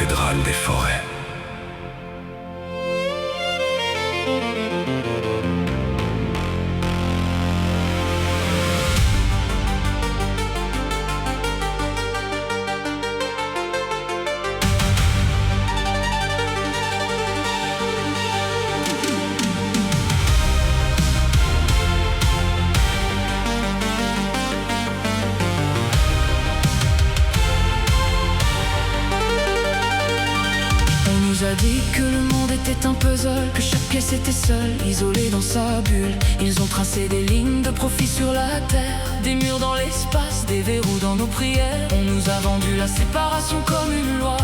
cathédrale des forêts. On nous a dit que le monde était un puzzle, que chaque pièce était seule, isolée dans sa bulle. Ils ont tracé des lignes de profit sur la terre, des murs dans l'espace, des verrous dans nos prières. On nous a vendu la séparation comme une loi,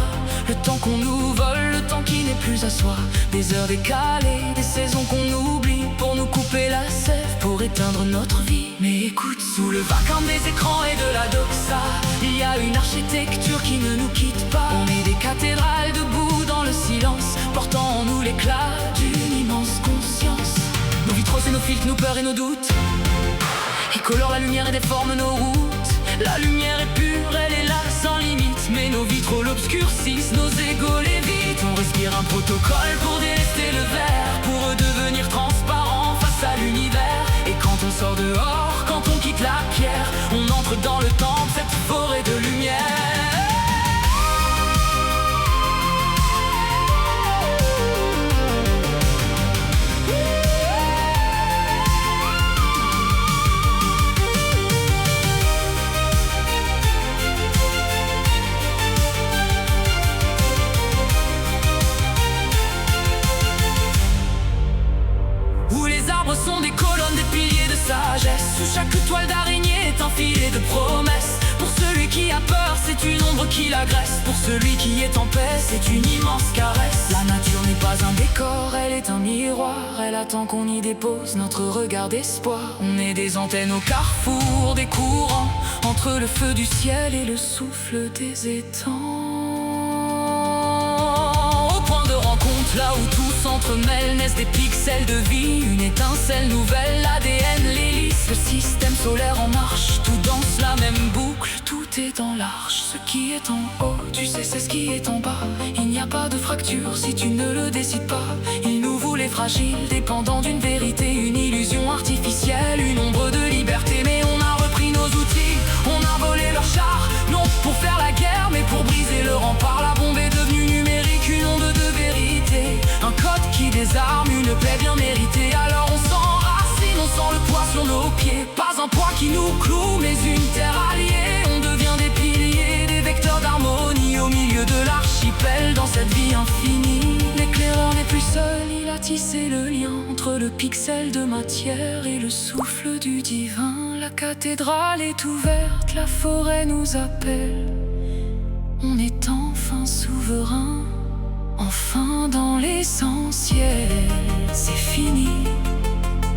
le temps qu'on nous vole, le temps qui n'est plus à soi. Des heures décalées, des saisons qu'on oublie, pour nous couper la sève, pour éteindre notre vie. Mais écoute, sous le vacarme des écrans et de la doxa, il y a une architecture qui ne nous quitte pas. On est des cathédrales debout dans le silence, portant en nous l'éclat d'une immense conscience. Nos vitraux c'est nos filtres, nos peurs et nos doutes, ils colorent la lumière et déforment nos routes. La lumière est pure, elle est là sans limite, mais nos vitraux l'obscurcissent, nos égos l'évitent. On respire un protocole pour délester le verre, pour redevenir transparent face à l'univers. Et quand on sort dehors, quand on quitte la pierre, on entre dans le temple, cette forêt de lumière. Sont des colonnes, des piliers de sagesse. Sous chaque toile d'araignée est un filet de promesses. Pour celui qui a peur, c'est une ombre qui l'agresse. Pour celui qui est en paix, c'est une immense caresse. La nature n'est pas un décor, elle est un miroir. Elle attend qu'on y dépose notre regard d'espoir. On est des antennes au carrefour des courants, entre le feu du ciel et le souffle des étangs. Là où tout s'entremêle, naissent des pixels de vie, une étincelle nouvelle, l'ADN, l'hélice, le système solaire en marche. Tout danse la même boucle, tout est dans l'arche. Ce qui est en haut, tu sais, c'est ce qui est en bas. Il n'y a pas de fracture si tu ne le décides pas. Ils nous voulaient fragiles, dépendants d'une vérité, une illusion artificielle, une ombre de liberté. Mais on a repris nos outils, on a volé leurs chars, non pour faire la guerre, mais pour briser le rempart. La bombe est devenue numérique, une onde de vérité, un code qui désarme, une paix bien méritée. Alors on s'enracine, on sent le poids sur nos pieds. Pas un poids qui nous cloue, mais une terre alliée. On devient des piliers, des vecteurs d'harmonie au milieu de l'archipel, dans cette vie infinie. L'éclaireur n'est plus seul, il a tissé le lien entre le pixel de matière et le souffle du divin. La cathédrale est ouverte, la forêt nous appelle. On est enfin souverain, enfin dans l'essentiel. C'est fini,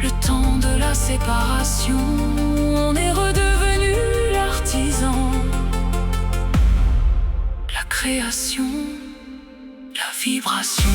le temps de la séparation. On est redevenu l'artisan, la création, la vibration.